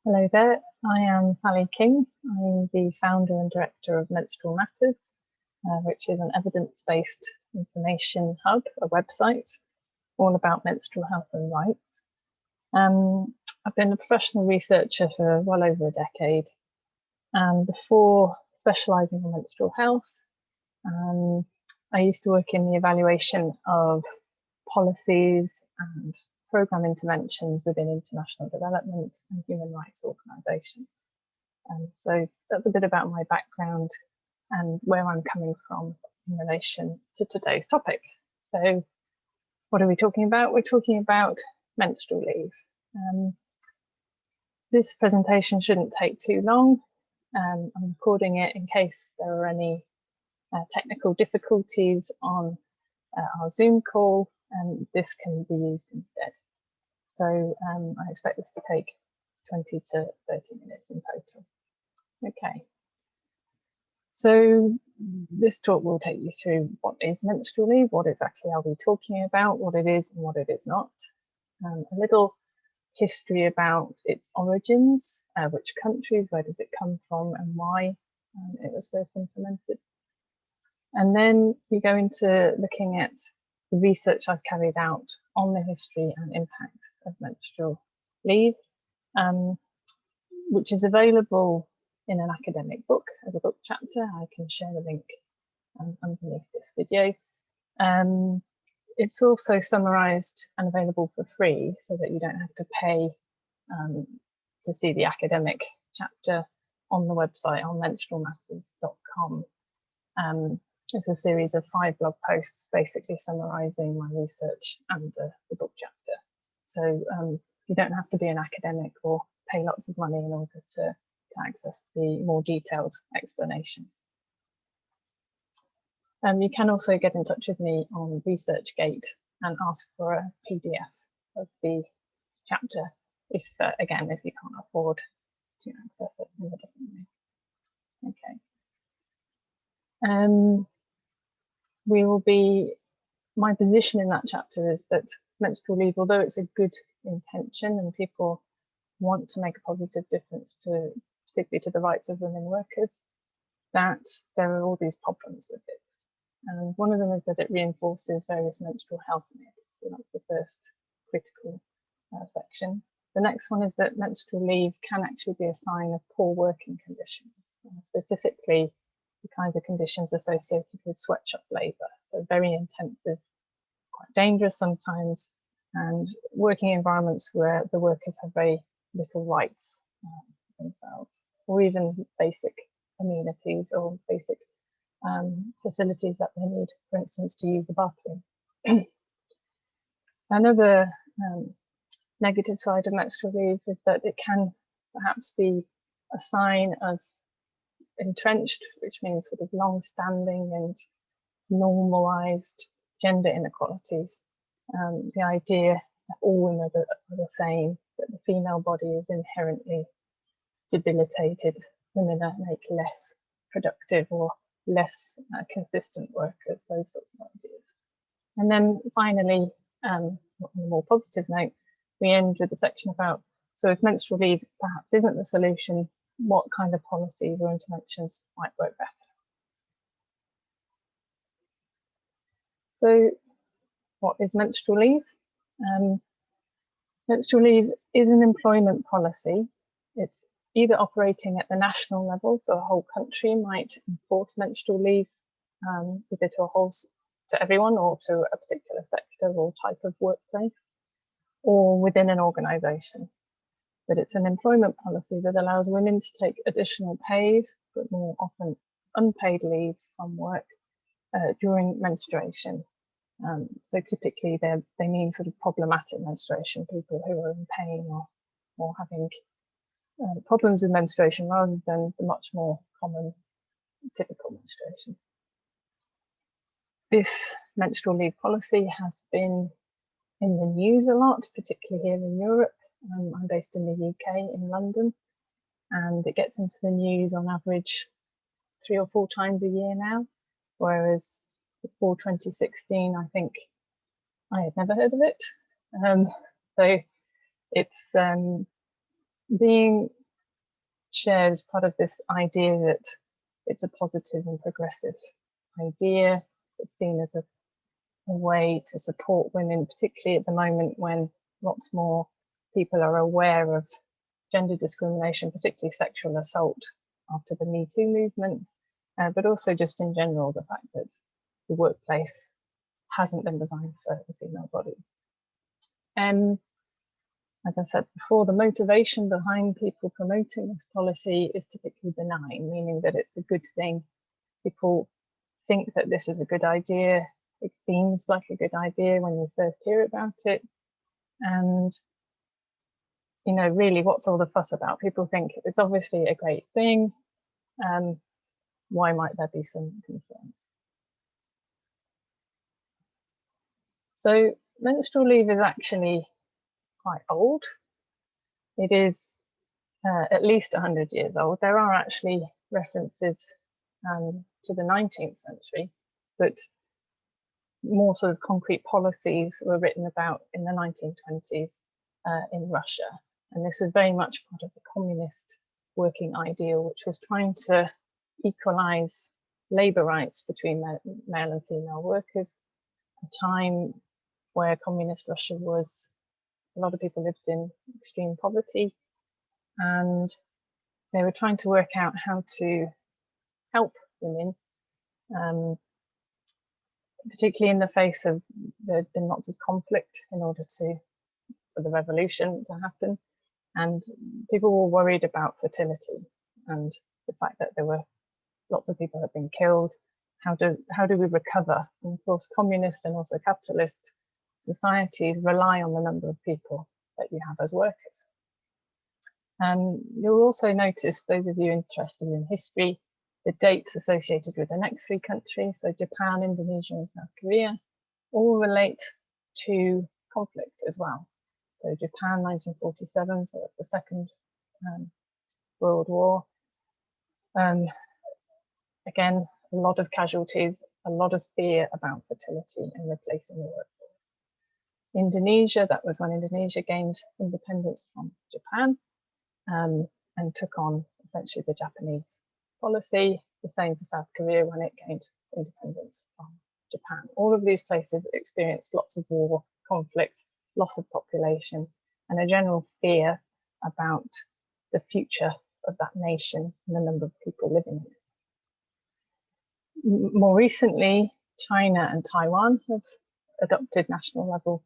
Hello there, I am Sally King. I'm the founder and director of Menstrual Matters, which is an evidence-based information hub, a website, all about menstrual health and rights. I've been a professional researcher for well over a decade, and before specialising in menstrual health, I used to work in the evaluation of policies and programme interventions within international development and human rights organisations. So that's a bit about my background and where I'm coming from in relation to today's topic. So what are we talking about? We're talking about menstrual leave. This presentation shouldn't take too long. I'm recording it in case there are any technical difficulties on our Zoom call, and this can be used instead. So I expect this to take 20 to 30 minutes in total. Okay. So this talk will take you through what is menstrual leave, what exactly are we talking about, what it is and what it is not. A little history about its origins, which countries, where does it come from and why it was first implemented. And then we go into looking at the research I've carried out on the history and impact of menstrual leave, which is available in an academic book as a book chapter. I can share the link underneath this video. It's also summarised and available for free so that you don't have to pay to see the academic chapter on the website on Menstrual-Matters.com. It's a series of 5 blog posts basically summarising my research and the book chapter. So you don't have to be an academic or pay lots of money in order to access the more detailed explanations. You can also get in touch with me on ResearchGate and ask for a PDF of the chapter if, again, if you can't afford to access it in a different way. Okay. My position in that chapter is that menstrual leave, although it's a good intention and people want to make a positive difference to, particularly to the rights of women workers, that there are all these problems with it. And one of them is that it reinforces various menstrual health myths. So that's the first critical section. The next one is that menstrual leave can actually be a sign of poor working conditions, specifically the kinds of conditions associated with sweatshop labour. So very intensive, quite dangerous sometimes, and working environments where the workers have very little rights themselves, or even basic amenities or basic facilities that they need, for instance, to use the bathroom. Another negative side of menstrual leave is that it can perhaps be a sign of entrenched, which means sort of long-standing and normalised gender inequalities. The idea that all women are the same, that the female body is inherently debilitated, women make less productive or less consistent workers, those sorts of ideas. And then finally, on a more positive note, we end with a section about, so if menstrual leave perhaps isn't the solution, what kind of policies or interventions might work better. So what is menstrual leave? Menstrual leave is an employment policy. It's either operating at the national level, so a whole country might enforce menstrual leave either to everyone or to a particular sector or type of workplace, or within an organisation. But it's an employment policy that allows women to take additional paid, but more often unpaid leave from work during menstruation. So typically they mean sort of problematic menstruation, people who are in pain or having problems with menstruation rather than the much more common typical menstruation. This menstrual leave policy has been in the news a lot, particularly here in Europe. I'm based in the UK, in London, and it gets into the news on average 3 or 4 times a year now, whereas before 2016, I think I had never heard of it. So it's being shares part of this idea that it's a positive and progressive idea. It's seen as a way to support women, particularly at the moment when lots more people are aware of gender discrimination, particularly sexual assault after the Me Too movement, but also just in general, the fact that the workplace hasn't been designed for the female body. As I said before, the motivation behind people promoting this policy is typically benign, meaning that it's a good thing. People think that this is a good idea. It seems like a good idea when you first hear about it. And, you know, really, what's all the fuss about? People think it's obviously a great thing. Why might there be some concerns? So menstrual leave is actually quite old. It is at least 100 years old. There are actually references to the 19th century, but more sort of concrete policies were written about in the 1920s in Russia. And this was very much part of the communist working ideal, which was trying to equalize labor rights between male and female workers. A time where communist Russia was, a lot of people lived in extreme poverty, and they were trying to work out how to help women, particularly in the face of, there had been lots of conflict in order for the revolution to happen. And people were worried about fertility and the fact that there were lots of people had been killed. How do we recover? And of course, communist and also capitalist societies rely on the number of people that you have as workers. You'll also notice, those of you interested in history, the dates associated with the next three countries, so Japan, Indonesia, and South Korea, all relate to conflict as well. So Japan, 1947, so that's the Second World War. Again, a lot of casualties, a lot of fear about fertility and replacing the workforce. Indonesia, that was when Indonesia gained independence from Japan and took on essentially the Japanese policy. The same for South Korea when it gained independence from Japan. All of these places experienced lots of war, conflict, loss of population, and a general fear about the future of that nation and the number of people living in it. More recently, China and Taiwan have adopted national level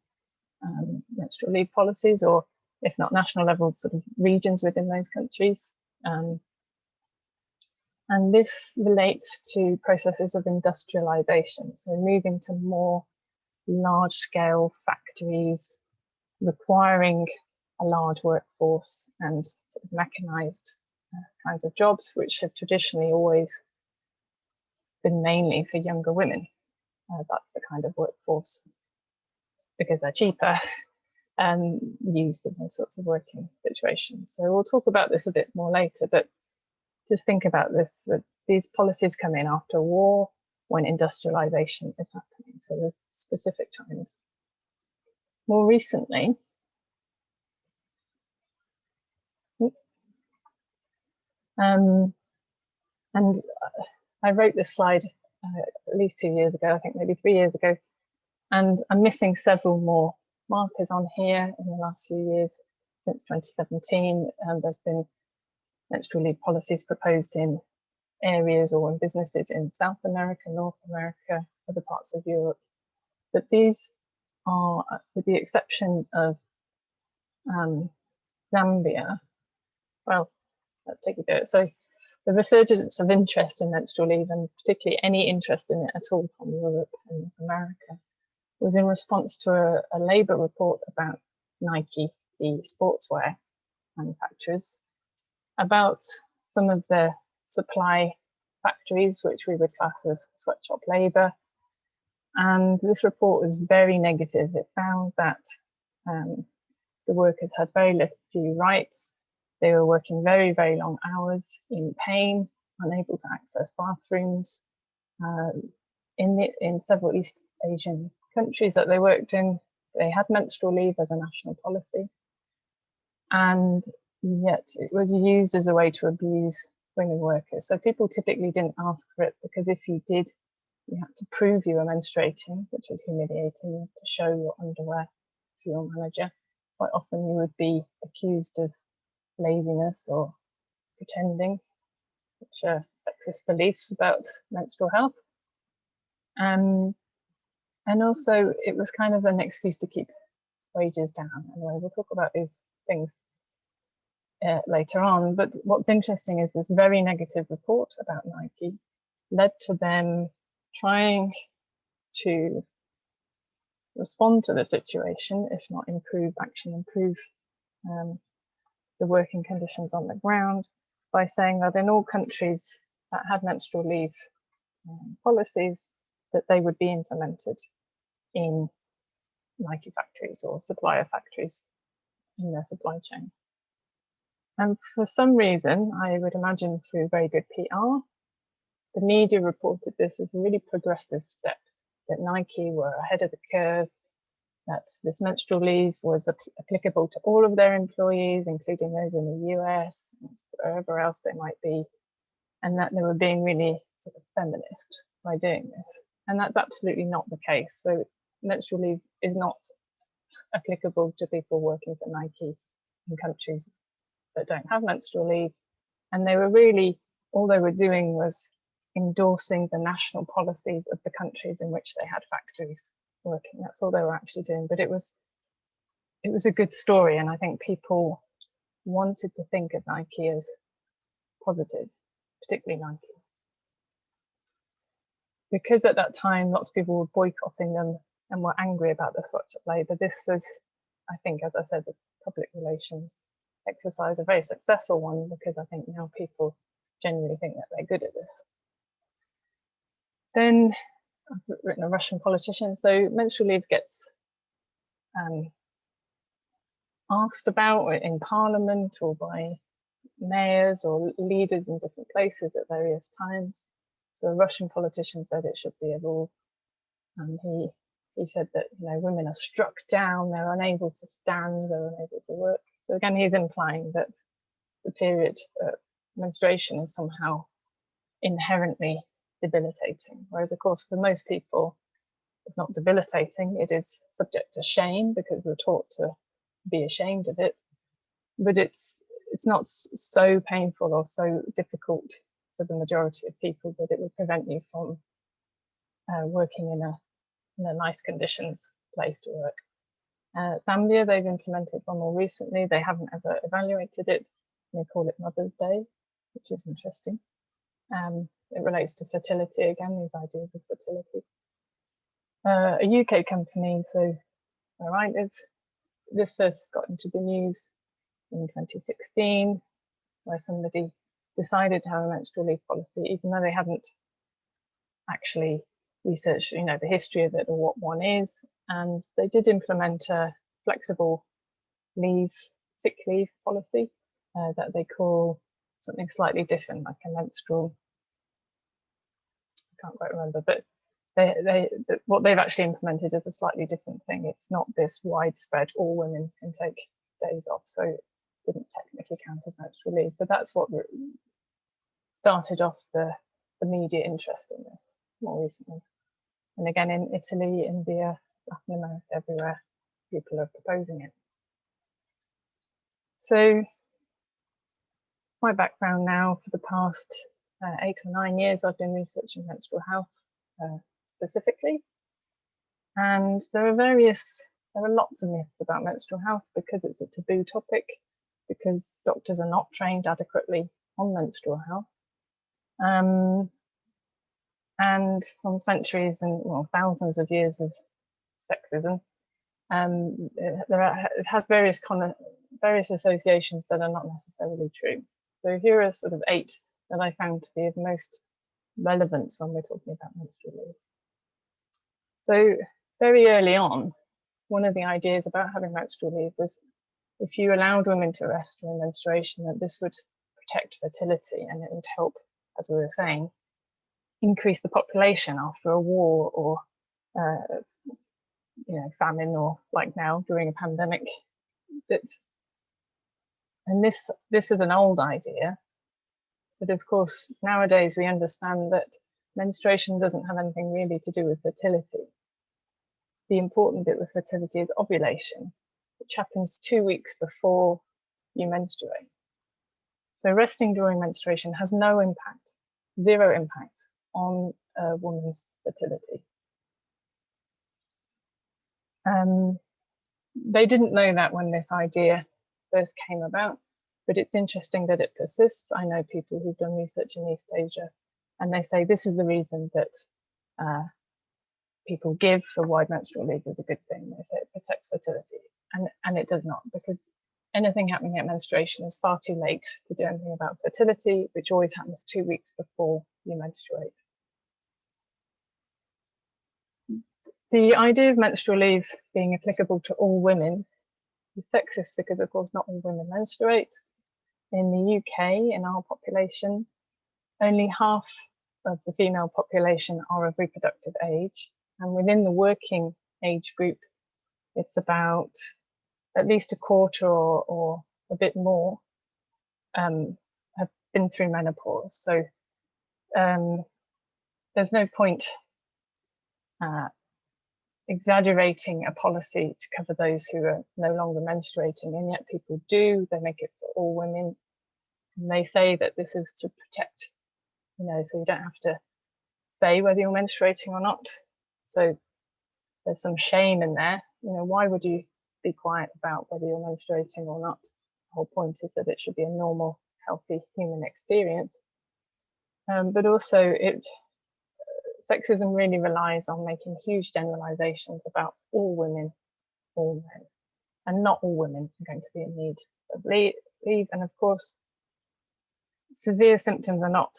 menstrual leave policies, or if not national level, sort of regions within those countries. And this relates to processes of industrialization, so moving to more large scale factories, requiring a large workforce and sort of mechanized kinds of jobs, which have traditionally always been mainly for younger women. That's the kind of workforce, because they're cheaper, used in those sorts of working situations. So we'll talk about this a bit more later, but just think about this, that these policies come in after a war when industrialization is happening. So there's specific times. More recently, and I wrote this slide at least 2 years ago, I think maybe 3 years ago, and I'm missing several more markers on here in the last few years. Since 2017, there's been menstrual leave policies proposed in areas or in businesses in South America, North America, other parts of Europe. But these are, with the exception of Zambia, well, let's take a go. So the resurgence of interest in menstrual leave, and particularly any interest in it at all from Europe and America, was in response to a Labour report about Nike, the sportswear manufacturers, about some of the supply factories, which we would class as sweatshop labour. And this report was very negative. It found that the workers had very few rights. They were working very, very long hours, in pain, unable to access bathrooms. In several East Asian countries that they worked in, they had menstrual leave as a national policy. And yet it was used as a way to abuse women workers. So people typically didn't ask for it, because if you did, you had to prove you were menstruating, which is humiliating. You had to show your underwear to your manager. Quite often you would be accused of laziness or pretending, which are sexist beliefs about menstrual health. And also it was kind of an excuse to keep wages down. Anyway, we'll talk about these things later on. But what's interesting is this very negative report about Nike led to them trying to respond to the situation, if not improve the working conditions on the ground, by saying that in all countries that had menstrual leave policies, that they would be implemented in Nike factories or supplier factories in their supply chain. And for some reason, I would imagine through very good PR, the media reported this as a really progressive step, that Nike were ahead of the curve, that this menstrual leave was applicable to all of their employees, including those in the US, and wherever else they might be, and that they were being really sort of feminist by doing this. And that's absolutely not the case. So menstrual leave is not applicable to people working for Nike in countries that don't have menstrual leave. And they were really, all they were doing was endorsing the national policies of the countries in which they had factories working. That's all they were actually doing. But it was a good story, and I think people wanted to think of Nike as positive, particularly Nike, because at that time lots of people were boycotting them and were angry about the swatch of labour. This was, I think, as I said, a public relations exercise, a very successful one, because I think now people genuinely think that they're good at this. Then I've written a Russian politician. So menstrual leave gets asked about in parliament or by mayors or leaders in different places at various times. So a Russian politician said it should be a rule. And he said that, you know, women are struck down, they're unable to stand, they're unable to work. So again, he's implying that the period of menstruation is somehow inherently debilitating. Whereas, of course, for most people, it's not debilitating. It is subject to shame because we're taught to be ashamed of it. But it's not so painful or so difficult for the majority of people that it would prevent you from working in a nice conditions place to work. Zambia, they've implemented one more recently. They haven't ever evaluated it. They call it Mother's Day, which is interesting. It relates to fertility again, these ideas of fertility. A UK company, so where I live, this first got into the news in 2016, where somebody decided to have a menstrual leave policy, even though they hadn't actually researched, you know, the history of it or what one is. And they did implement a flexible leave, sick leave policy that they call something slightly different, like a menstrual, I can't quite remember, but what they've actually implemented is a slightly different thing. It's not this widespread, all women can take days off, so it didn't technically count as menstrual leave. But that's what started off the media interest in this more recently. And again, in Italy, India, Latin America, everywhere, people are proposing it. So my background now, for the past 8 or 9 years, I've been researching menstrual health specifically. And there are lots of myths about menstrual health because it's a taboo topic, because doctors are not trained adequately on menstrual health. And from centuries and thousands of years of sexism, it has various associations that are not necessarily true. So here are sort of 8 that I found to be of most relevance when we're talking about menstrual leave. So very early on, one of the ideas about having menstrual leave was if you allowed women to rest during menstruation, that this would protect fertility and it would help, as we were saying, increase the population after a war or famine, or like now during a pandemic. That And this is an old idea, but of course nowadays we understand that menstruation doesn't have anything really to do with fertility. The important bit with fertility is ovulation, which happens 2 weeks before you menstruate. So resting during menstruation has no impact, zero impact on a woman's fertility. They didn't know that when this idea first came about, but it's interesting that it persists. I know people who've done research in East Asia, and they say this is the reason that people give for why menstrual leave is a good thing. They say it protects fertility, and it does not, because anything happening at menstruation is far too late to do anything about fertility, which always happens 2 weeks before you menstruate. The idea of menstrual leave being applicable to all women is sexist because, of course, not all women menstruate. In the UK, in our population, only half of the female population are of reproductive age. And within the working age group, it's about at least a quarter or a bit more have been through menopause. So there's no point exaggerating a policy to cover those who are no longer menstruating, and yet people do. They make it for all women, and they say that this is to protect, so you don't have to say whether you're menstruating or not. So there's some shame in there. Why would you be quiet about whether you're menstruating or not? The whole point is that it should be a normal, healthy human experience. But also sexism really relies on making huge generalizations about all women, all men, and not all women are going to be in need of leave. And of course, severe symptoms are not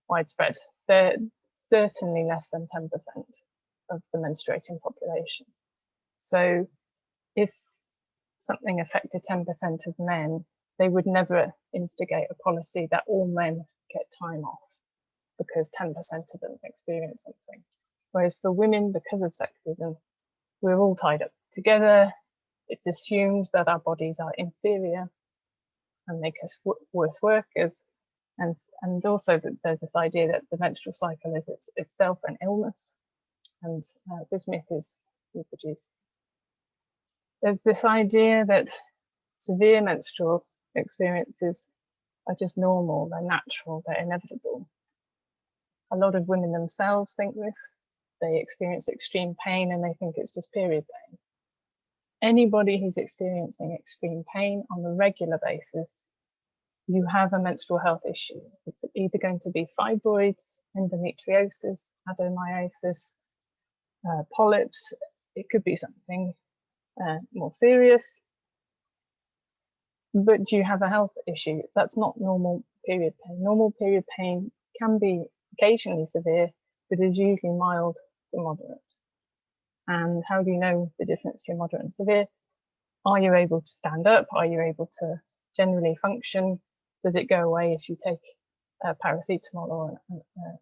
widespread. They're certainly less than 10% of the menstruating population. So if something affected 10% of men, they would never instigate a policy that all men get time off, because 10% of them experience something. Whereas for women, because of sexism, we're all tied up together. It's assumed that our bodies are inferior and make us worse workers. And also that there's this idea that the menstrual cycle is itself an illness. And this myth is reproduced. There's this idea that severe menstrual experiences are just normal, they're natural, they're inevitable. A lot of women themselves think this. They experience extreme pain and they think it's just period pain. Anybody who's experiencing extreme pain on a regular basis, you have a menstrual health issue. It's either going to be fibroids, endometriosis, adenomyosis, polyps. It could be something more serious, but you have a health issue. That's not normal period pain. Normal period pain can be occasionally severe, but is usually mild to moderate. And how do you know the difference between moderate and severe? Are you able to stand up? Are you able to generally function? Does it go away if you take paracetamol or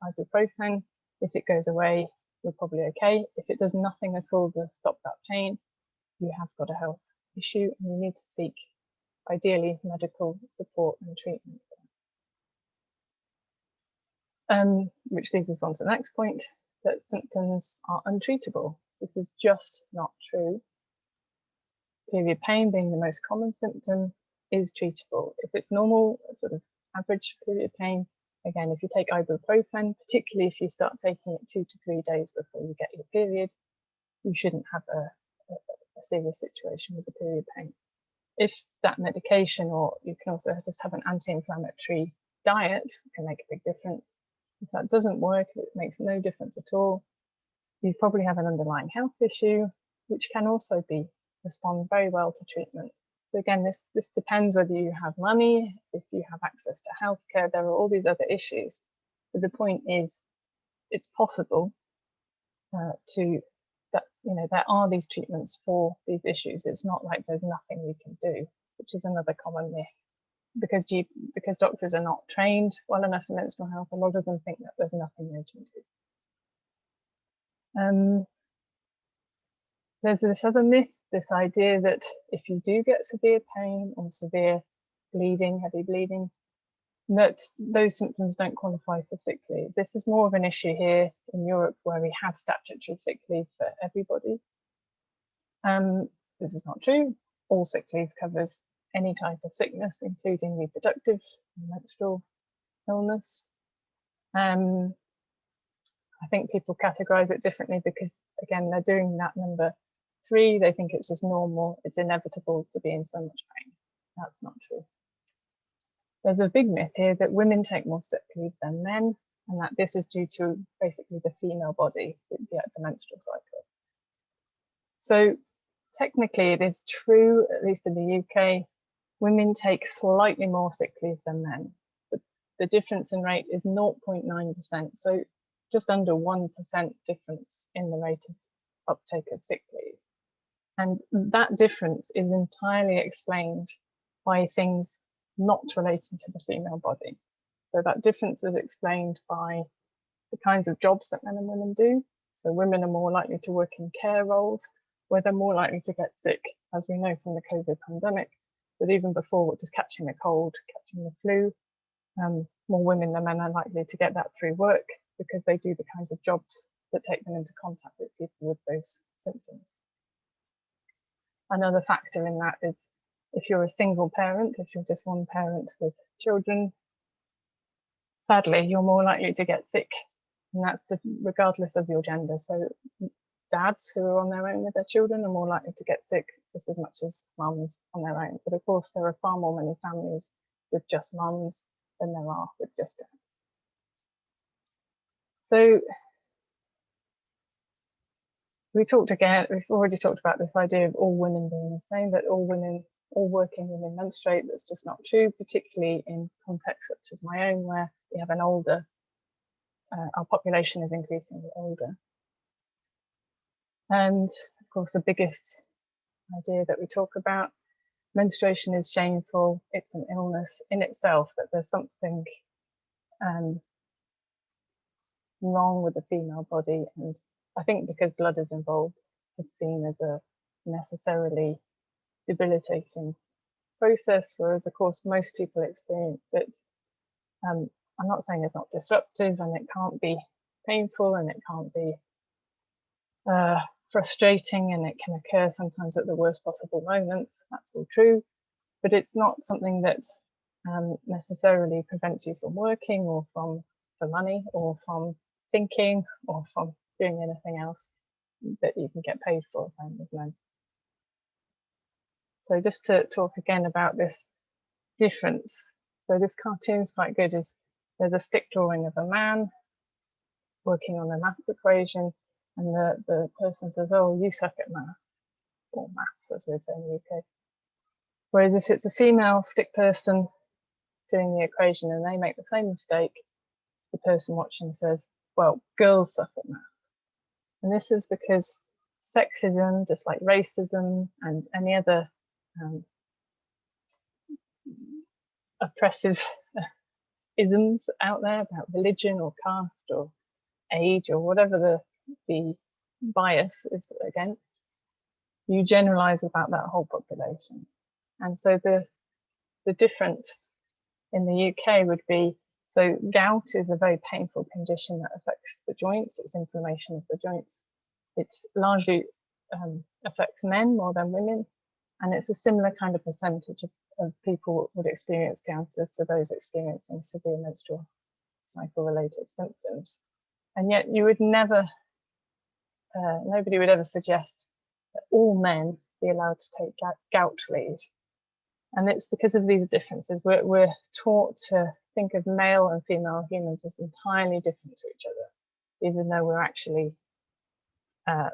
ibuprofen? If it goes away, you're probably okay. If it does nothing at all to stop that pain, you have got a health issue and you need to seek, ideally, medical support and treatment. Which leads us on to the next point, that symptoms are untreatable. This is just not true. Period pain being the most common symptom is treatable. If it's normal, sort of average period pain, again, if you take ibuprofen, particularly if you start taking it 2 to 3 days before you get your period, you shouldn't have a serious situation with the period pain. If that medication, or you can also just have an anti-inflammatory diet, can make a big difference. If that doesn't work, it makes no difference at all, you probably have an underlying health issue, which can also respond very well to treatment. So again, this depends whether you have money, if you have access to healthcare. There are all these other issues. But the point is, it's possible there are these treatments for these issues. It's not like there's nothing we can do, which is another common myth. Because doctors are not trained well enough in menstrual health, a lot of them think that there's nothing they can do. There's this other myth, this idea that if you do get severe pain or severe bleeding, heavy bleeding, that those symptoms don't qualify for sick leave. This is more of an issue here in Europe, where we have statutory sick leave for everybody. This is not true. All sick leave covers any type of sickness, including reproductive and menstrual illness. I think people categorize it differently because, again, they're doing that number 3. They think it's just normal. It's inevitable to be in so much pain. That's not true. There's a big myth here that women take more sick leave than men, and that this is due to basically the female body, the menstrual cycle. So technically it is true, at least in the UK, women take slightly more sick leave than men. But the difference in rate is 0.9%, so just under 1% difference in the rate of uptake of sick leave. And that difference is entirely explained by things not relating to the female body. So that difference is explained by the kinds of jobs that men and women do. So women are more likely to work in care roles, where they're more likely to get sick, as we know from the COVID pandemic. But even before, just catching a cold, catching the flu, more women than men are likely to get that through work, because they do the kinds of jobs that take them into contact with people with those symptoms. Another factor in that is if you're a single parent, if you're just one parent with children, sadly, you're more likely to get sick, and that's regardless of your gender. So dads who are on their own with their children are more likely to get sick just as much as mums on their own. But of course, there are far more many families with just mums than there are with just dads. So we've already talked about this idea of all women being the same, that all working women menstruate. That's just not true, particularly in contexts such as my own, where we have our population is increasingly older. And of course, the biggest idea that we talk about, menstruation is shameful. It's an illness in itself, that there's something wrong with the female body. And I think because blood is involved, it's seen as a necessarily debilitating process, whereas of course most people experience it. I'm not saying it's not disruptive, and it can't be painful, and it can't be frustrating, and it can occur sometimes at the worst possible moments. That's all true, but it's not something that necessarily prevents you from working, or for money, or from thinking, or from doing anything else that you can get paid for, same as men. So just to talk again about this difference. So this cartoon's quite good. There's a stick drawing of a man working on a maths equation, and the person says, "Oh, you suck at maths," or maths as we'd say in the UK. Whereas if it's a female stick person doing the equation and they make the same mistake, the person watching says, "Well, girls suck at maths." And this is because sexism, just like racism and any other oppressive isms out there about religion or caste or age or whatever the bias is against, you generalize about that whole population. And so the difference in the UK would be, so gout is a very painful condition that affects the joints. It's inflammation of the joints. It's largely affects men more than women, and it's a similar kind of percentage of people would experience gout as to those experiencing severe menstrual cycle related symptoms. And yet you would never, nobody would ever suggest that all men be allowed to take gout leave. And it's because of these differences. We're taught to think of male and female humans as entirely different to each other, even though we're actually,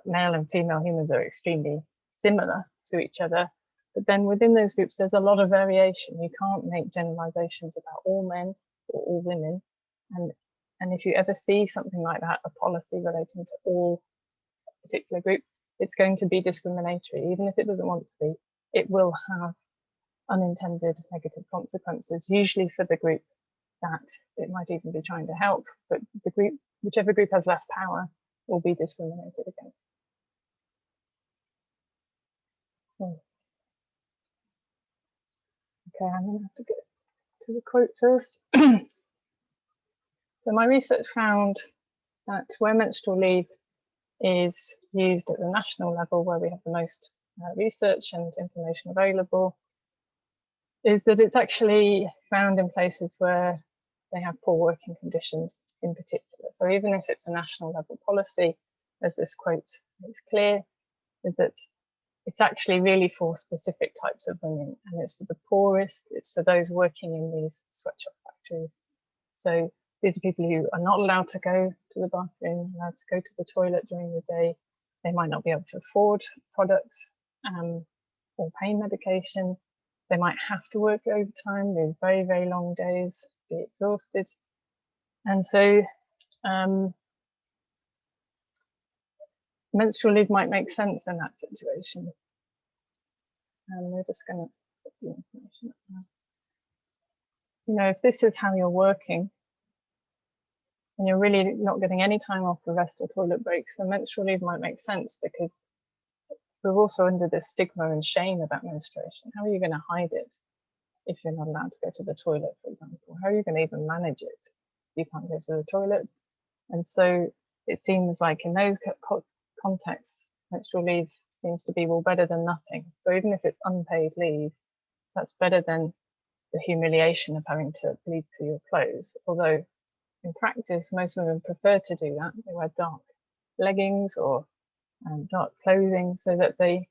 male and female humans are extremely similar to each other. But then within those groups, there's a lot of variation. You can't make generalizations about all men or all women. And if you ever see something like that, a policy relating to all particular group, it's going to be discriminatory. Even if it doesn't want to be, it will have unintended negative consequences, usually for the group that it might even be trying to help, but the group, whichever group has less power, will be discriminated against. Okay, I'm going to have to get to the quote first. So my research found that where menstrual leave is used at the national level, where we have the most research and information available, is that it's actually found in places where they have poor working conditions in particular. So even if it's a national level policy, as this quote makes clear, is that it's actually really for specific types of women, and it's for the poorest, it's for those working in these sweatshop factories. So these are people who are not allowed to go to the bathroom, allowed to go to the toilet during the day. They might not be able to afford products or pain medication. They might have to work overtime, do very, very long days, be exhausted. And so menstrual leave might make sense in that situation. And we're just going to put the information up now. You know, if this is how you're working and you're really not getting any time off for rest or toilet breaks, then menstrual leave might make sense, because we're also under this stigma and shame about menstruation. How are you going to hide it if you're not allowed to go to the toilet, for example? How are you going to even manage it if you can't go to the toilet? And so it seems like in those contexts, menstrual leave seems to be, well, better than nothing. So even if it's unpaid leave, that's better than the humiliation of having to bleed through your clothes. Although in practice, most women prefer to do that. They wear dark leggings or dark clothing so that we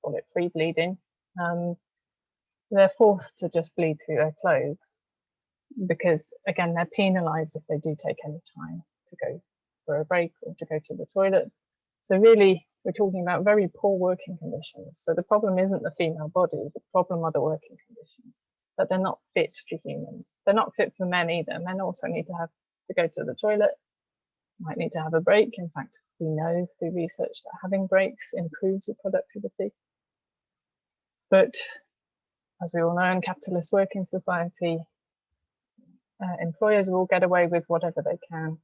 call it free bleeding. They're forced to just bleed through their clothes because, again, they're penalised if they do take any time to go for a break or to go to the toilet. So really, we're talking about very poor working conditions. So the problem isn't the female body, the problem are the working conditions, that they're not fit for humans. They're not fit for men either. Men also need to have to go to the toilet, might need to have a break. In fact, we know through research that having breaks improves your productivity. But as we all know, in capitalist working society, employers will get away with whatever they can,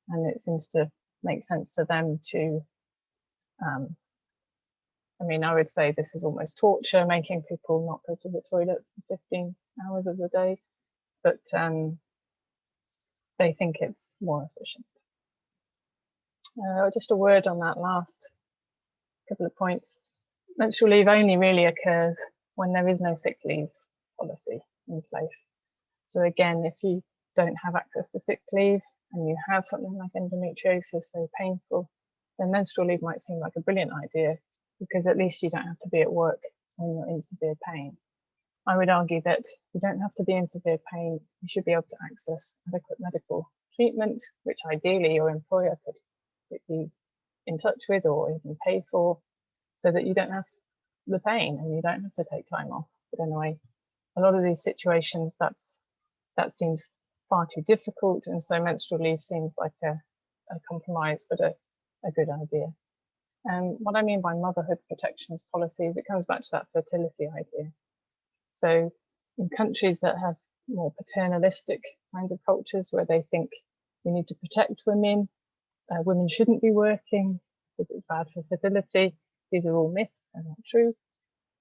and it seems to make sense to them to I mean, I would say this is almost torture, making people not go to the toilet for 15 hours of the day, but they think it's more efficient. Just a word on that last couple of points. Menstrual leave only really occurs when there is no sick leave policy in place. So again, if you don't have access to sick leave and you have something like endometriosis, very painful, then menstrual leave might seem like a brilliant idea, because at least you don't have to be at work when you're in severe pain. I would argue that you don't have to be in severe pain. You should be able to access adequate medical treatment, which ideally your employer could put you in touch with or even pay for, so that you don't have the pain and you don't have to take time off. But anyway, a lot of these situations, that seems far too difficult, and so menstrual leave seems like a compromise, but a good idea. And what I mean by motherhood protections policies, it comes back to that fertility idea. So in countries that have more paternalistic kinds of cultures, where they think we need to protect women, women shouldn't be working because it's bad for fertility, these are all myths and not true,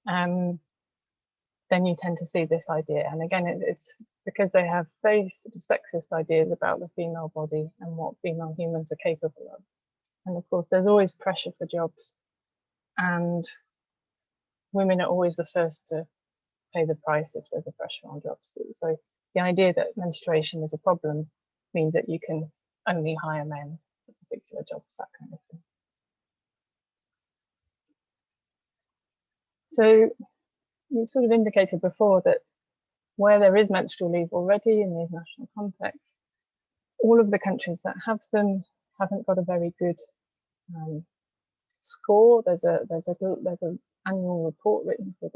then you tend to see this idea. And again, it's because they have very sort of sexist ideas about the female body and what female humans are capable of. And of course, there's always pressure for jobs, and women are always the first to pay the price if there's a pressure on jobs. So the idea that menstruation is a problem means that you can only hire men for particular jobs, that kind of thing. So you sort of indicated before that where there is menstrual leave already in these national contexts, all of the countries that have them haven't got a very good score. There's an annual report written for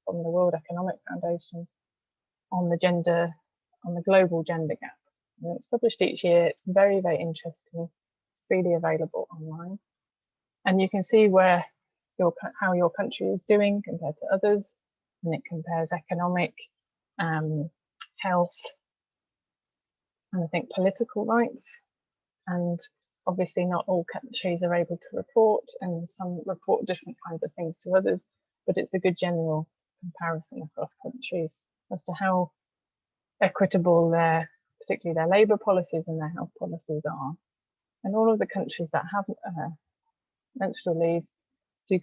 from the World Economic Foundation on the global gender gap. And it's published each year. It's very, very interesting. It's freely available online, and you can see how your country is doing compared to others, and it compares economic, health, and I think political rights. And obviously not all countries are able to report, and some report different kinds of things to others, but it's a good general comparison across countries as to how equitable particularly their labour policies and their health policies are. And all of the countries that have menstrual leave do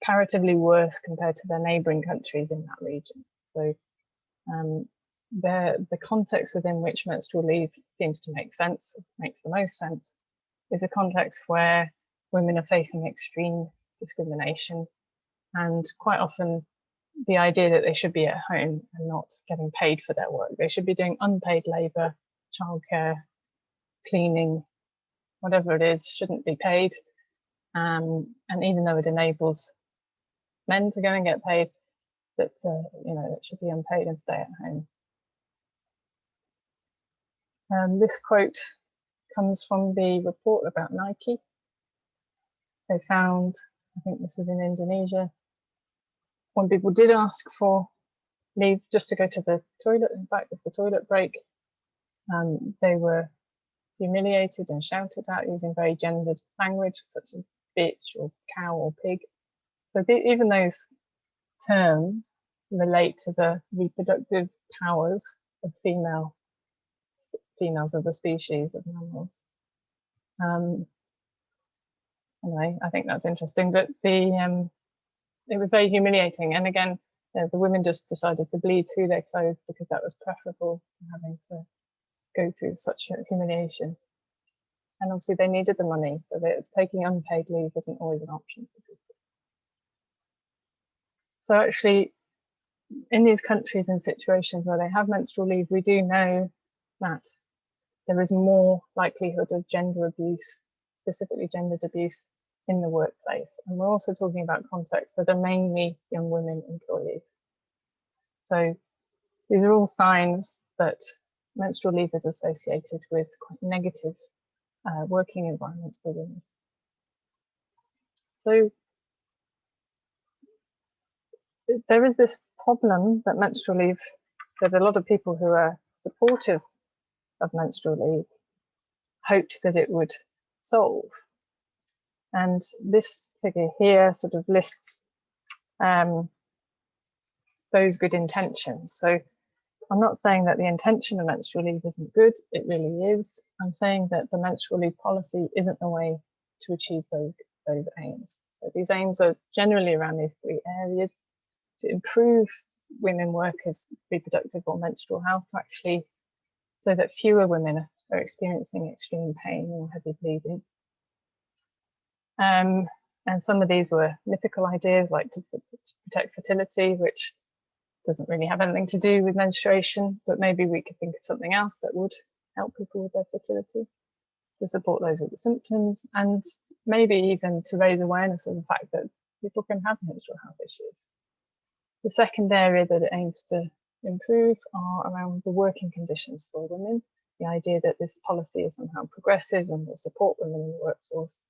comparatively worse compared to their neighbouring countries in that region. So the context within which menstrual leave seems to make sense, makes the most sense, is a context where women are facing extreme discrimination, and quite often the idea that they should be at home and not getting paid for their work. They should be doing unpaid labour, childcare, cleaning, whatever it is, shouldn't be paid. And even though it enables men to go and get paid, that it should be unpaid and stay at home. This quote comes from the report about Nike. They found, I think this was in Indonesia, when people did ask for leave just to go to the toilet, in fact, it's the toilet break, they were humiliated and shouted at using very gendered language, such as bitch or cow or pig. So even those terms relate to the reproductive powers of females of the species of mammals. Anyway, I think that's interesting, but it was very humiliating. And again, the women just decided to bleed through their clothes because that was preferable to having to go through such humiliation. And obviously they needed the money, so that taking unpaid leave isn't always an option for people. So actually, in these countries and situations where they have menstrual leave, we do know that there is more likelihood of gender abuse, specifically gendered abuse, in the workplace. And we're also talking about contexts that are mainly young women employees. So these are all signs that menstrual leave is associated with quite negative working environments for women. So there is this problem that menstrual leave, that a lot of people who are supportive of menstrual leave hoped that it would solve. And this figure here sort of lists those good intentions. So I'm not saying that the intention of menstrual leave isn't good, it really is. I'm saying that the menstrual leave policy isn't the way to achieve those aims. So these aims are generally around these three areas: to improve women workers' reproductive or menstrual health, actually, so that fewer women are experiencing extreme pain or heavy bleeding. And some of these were mythical ideas, like to protect fertility, which doesn't really have anything to do with menstruation, but maybe we could think of something else that would help people with their fertility, to support those with the symptoms, and maybe even to raise awareness of the fact that people can have menstrual health issues. The second area that it aims to improve are around the working conditions for women. The idea that this policy is somehow progressive and will support women in the workforce.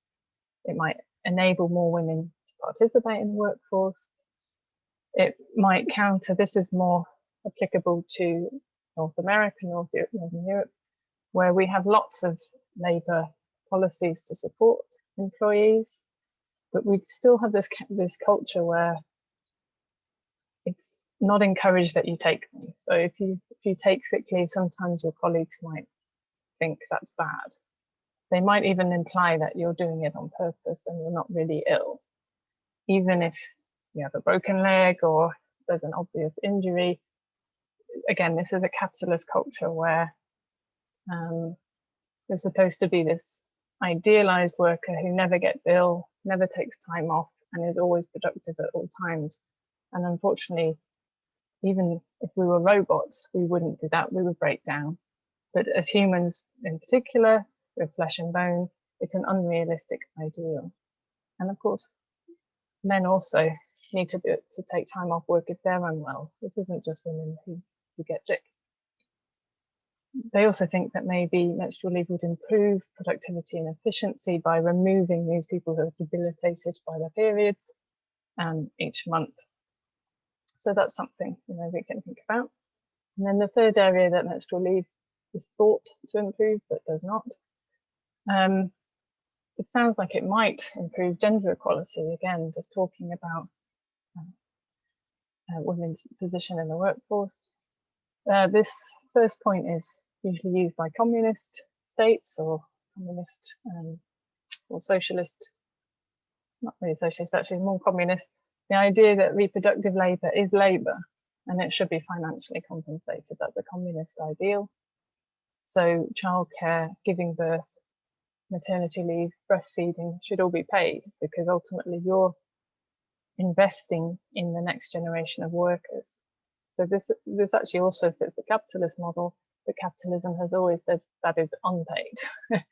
It might enable more women to participate in the workforce. It might counter, this is more applicable to North America, Northern Europe, where we have lots of labour policies to support employees, but we still have this culture where it's not encouraged that you take them. So if you take sick leave, sometimes your colleagues might think that's bad. They might even imply that you're doing it on purpose and you're not really ill. Even if you have a broken leg or there's an obvious injury. Again, this is a capitalist culture where there's supposed to be this idealized worker who never gets ill, never takes time off, and is always productive at all times. And unfortunately, even if we were robots, we wouldn't do that, we would break down. But as humans in particular, with flesh and bone, it's an unrealistic ideal. And of course, men also need to take time off work if they're unwell. This isn't just women who get sick. They also think that maybe menstrual leave would improve productivity and efficiency by removing these people who are debilitated by their periods each month. So that's something we can think about. And then the third area that menstrual leave is thought to improve but does not. It sounds like it might improve gender equality, again, just talking about women's position in the workforce. This first point is usually used by communist states or communist or socialist, not really socialist, actually more communist. The idea that reproductive labour is labour and it should be financially compensated. That's a communist ideal. So childcare, giving birth, maternity leave, breastfeeding should all be paid because ultimately you're investing in the next generation of workers. So this actually also fits the capitalist model, but capitalism has always said that is unpaid.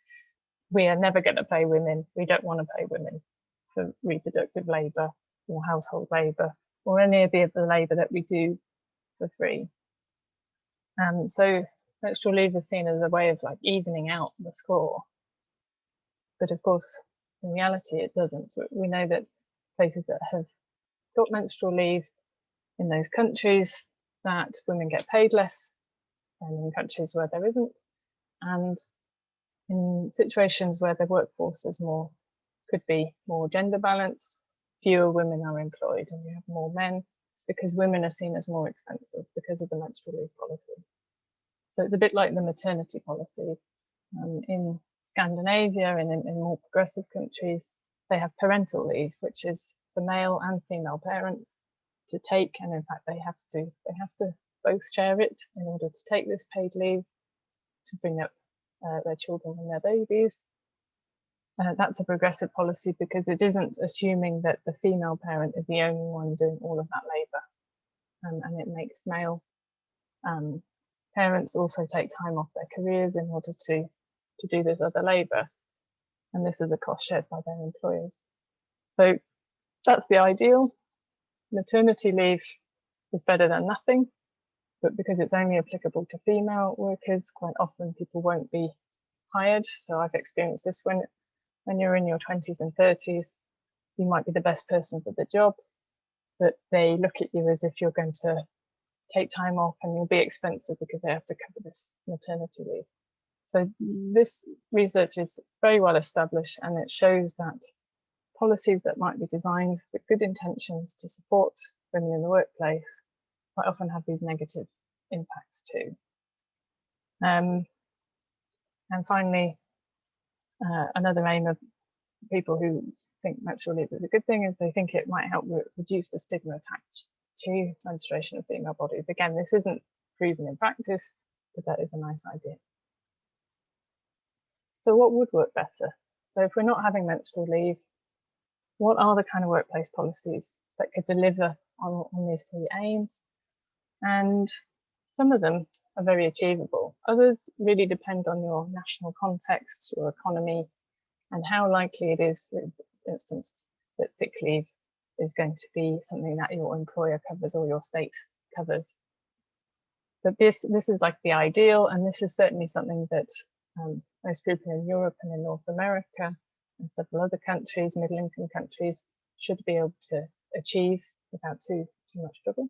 We are never going to pay women. We don't want to pay women for reproductive labour or household labour or any of the other labour that we do for free. So menstrual leave is seen as a way of like evening out the score. But of course, in reality, it doesn't. We know that places that have got menstrual leave in those countries, that women get paid less than in countries where there isn't. And in situations where the workforce is could be more gender balanced, fewer women are employed and you have more men. It's because women are seen as more expensive because of the menstrual leave policy. So it's a bit like the maternity policy. In Scandinavia and in more progressive countries, they have parental leave, which is for male and female parents to take, and in fact they have to both share it in order to take this paid leave to bring up their children and their babies. That's a progressive policy because it isn't assuming that the female parent is the only one doing all of that labour, and it makes male parents also take time off their careers in order to do this other labour, and this is a cost shared by their employers. So that's the ideal. Maternity leave is better than nothing, but because it's only applicable to female workers, quite often people won't be hired. So I've experienced this when you're in your 20s and 30s, you might be the best person for the job, but they look at you as if you're going to take time off and you'll be expensive because they have to cover this maternity leave. So this research is very well established, and it shows that policies that might be designed with good intentions to support women in the workplace quite often have these negative impacts too. And finally, another aim of people who think menstrual leave is a good thing is they think it might help reduce the stigma attached to menstruation of female bodies. Again, this isn't proven in practice, but that is a nice idea. So what would work better? So if we're not having menstrual leave, what are the kind of workplace policies that could deliver on these three aims? And some of them are very achievable. Others really depend on your national context, your economy, and how likely it is, for instance, that sick leave is going to be something that your employer covers or your state covers. But this is like the ideal, and this is certainly something that most people in Europe and in North America and several other countries, middle-income countries, should be able to achieve without too much trouble.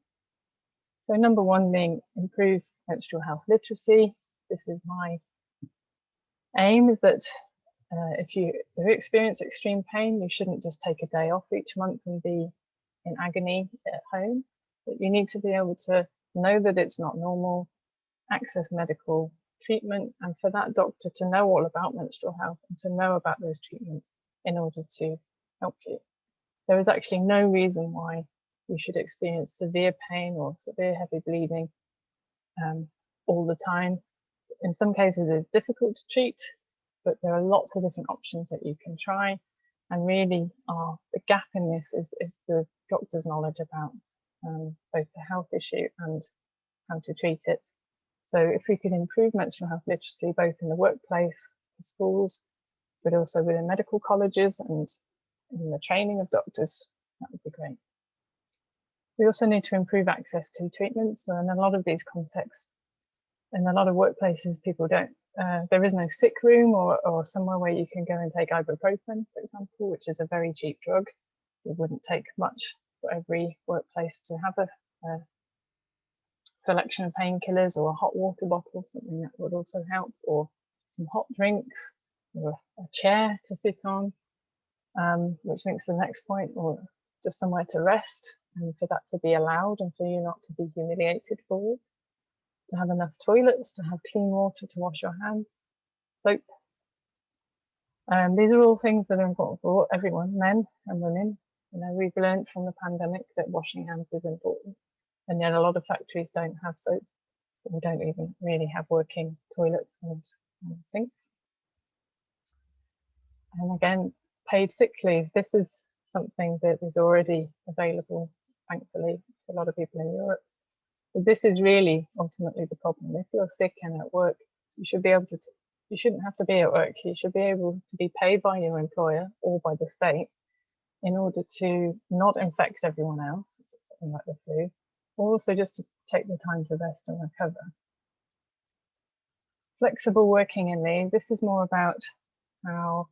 So number one being improve menstrual health literacy. This is my aim, is that if you do experience extreme pain, you shouldn't just take a day off each month and be in agony at home, but you need to be able to know that it's not normal, access medical treatment, and for that doctor to know all about menstrual health and to know about those treatments in order to help you. There is actually no reason why you should experience severe pain or severe heavy bleeding all the time. In some cases, it's difficult to treat, but there are lots of different options that you can try. And really, the gap in this is the doctor's knowledge about both the health issue and how to treat it. So if we could improve menstrual health literacy, both in the workplace, the schools, but also within medical colleges and in the training of doctors, that would be great. We also need to improve access to treatments. So in a lot of these contexts, in a lot of workplaces, people don't, there is no sick room or somewhere where you can go and take ibuprofen, for example, which is a very cheap drug. It wouldn't take much for every workplace to have a selection of painkillers or a hot water bottle, something that would also help, or some hot drinks, or a chair to sit on, which links to the next point, or just somewhere to rest. and for that to be allowed and for you not to be humiliated for it. To have enough toilets, to have clean water to wash your hands, soap. These are all things that are important for everyone, men and women. You know, we've learned from the pandemic that washing hands is important, and yet a lot of factories don't have soap. We don't even really have working toilets and sinks. And again, paid sick leave. This is something that is already available, thankfully, to a lot of people in Europe. But this is really ultimately the problem. If you're sick and at work, you should be able to. You shouldn't have to be at work. You should be able to be paid by your employer or by the state in order to not infect everyone else, something like the flu, or also just to take the time to rest and recover. Flexible working in leave. This is more about how,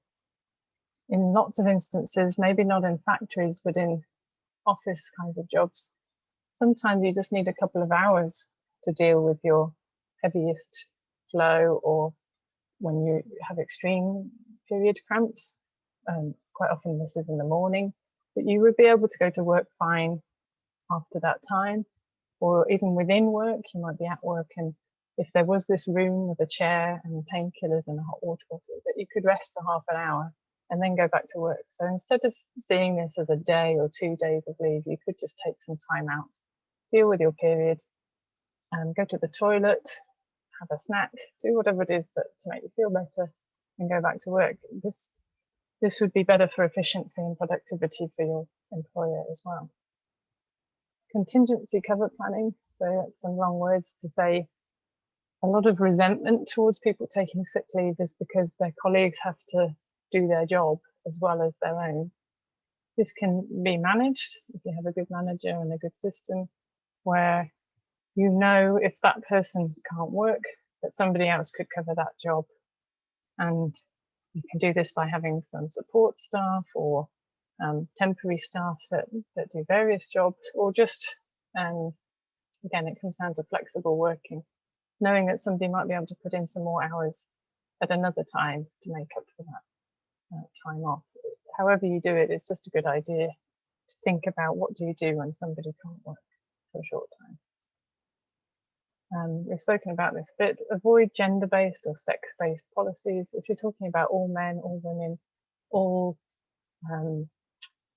in lots of instances, maybe not in factories, but in office kinds of jobs, sometimes you just need a couple of hours to deal with your heaviest flow, or when you have extreme period cramps. Quite often this is in the morning, but you would be able to go to work fine after that time, or even within work. You might be at work, and if there was this room with a chair and painkillers and a hot water bottle, that you could rest for half an hour and then go back to work. So instead of seeing this as a day or 2 days of leave, you could just take some time out, deal with your period, go to the toilet, have a snack, do whatever it is that to make you feel better, and go back to work. This would be better for efficiency and productivity for your employer as well. Contingency cover planning. So that's some long words to say a lot of resentment towards people taking sick leave is because their colleagues have to do their job as well as their own. This can be managed if you have a good manager and a good system where you know if that person can't work, that somebody else could cover that job. And you can do this by having some support staff or temporary staff that do various jobs, or just, again, it comes down to flexible working, knowing that somebody might be able to put in some more hours at another time to make up for that time off. However you do it, it's just a good idea to think about what do you do when somebody can't work for a short time. We've spoken about this a bit. Avoid gender-based or sex-based policies. If you're talking about all men, all women, all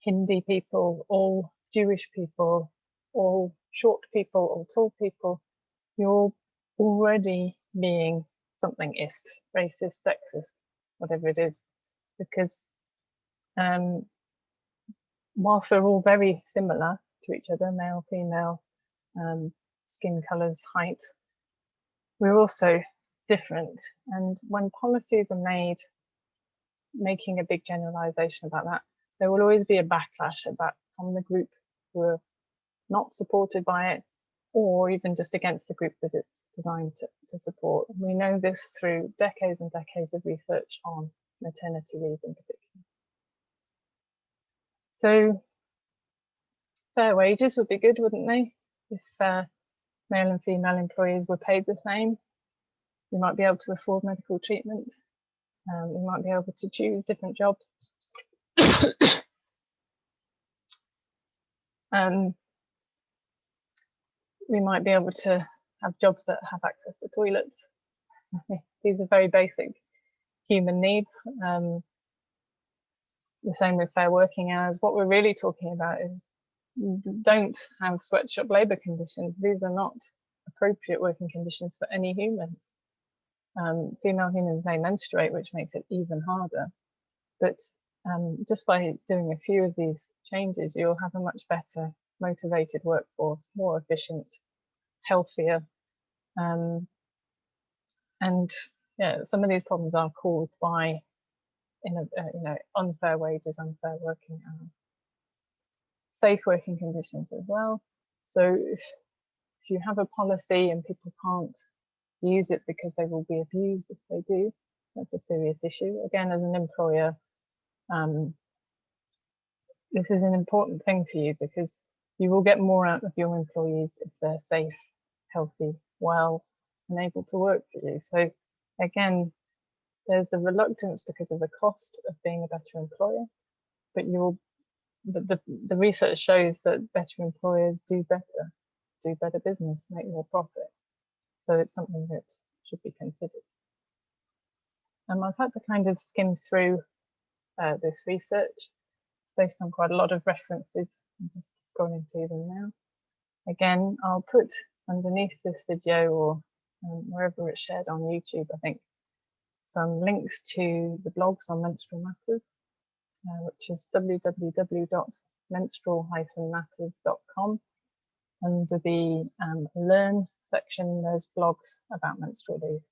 Hindi people, all Jewish people, all short people, all tall people, you're already being something-ist, racist, sexist, whatever it is, because whilst we're all very similar to each other, male, female, skin colours, height, we're also different. And when policies are made, making a big generalization about that, there will always be a backlash from the group who are not supported by it, or even just against the group that it's designed to support. We know this through decades and decades of research on maternity leave in particular. So fair wages would be good, wouldn't they? If male and female employees were paid the same, we might be able to afford medical treatment. We might be able to choose different jobs. We might be able to have jobs that have access to toilets. These are very basic human needs. The same with fair working hours. What we're really talking about is don't have sweatshop labour conditions. These are not appropriate working conditions for any humans. Female humans may menstruate, which makes it even harder. But just by doing a few of these changes, you'll have a much better motivated workforce, more efficient, healthier. And yeah, some of these problems are caused by unfair wages, unfair working hours, safe working conditions as well. So if you have a policy and people can't use it because they will be abused if they do, that's a serious issue. Again, as an employer, this is an important thing for you because you will get more out of your employees if they're safe, healthy, well, and able to work for you. So again, there's a reluctance because of the cost of being a better employer, but you'll the research shows that better employers do better business, make more profit. So it's something that should be considered. I've had to kind of skim through this research. It's based on quite a lot of references. I'm just scrolling through them now. Again, I'll put underneath this video, or wherever it's shared on YouTube, I think, some links to the blogs on Menstrual Matters, which is www.menstrual-matters.com. Under the Learn section, there's blogs about menstrual leave.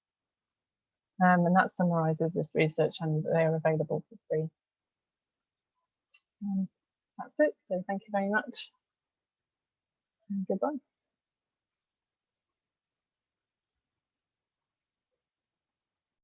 And that summarises this research, and they're available for free. That's it. So thank you very much, and goodbye.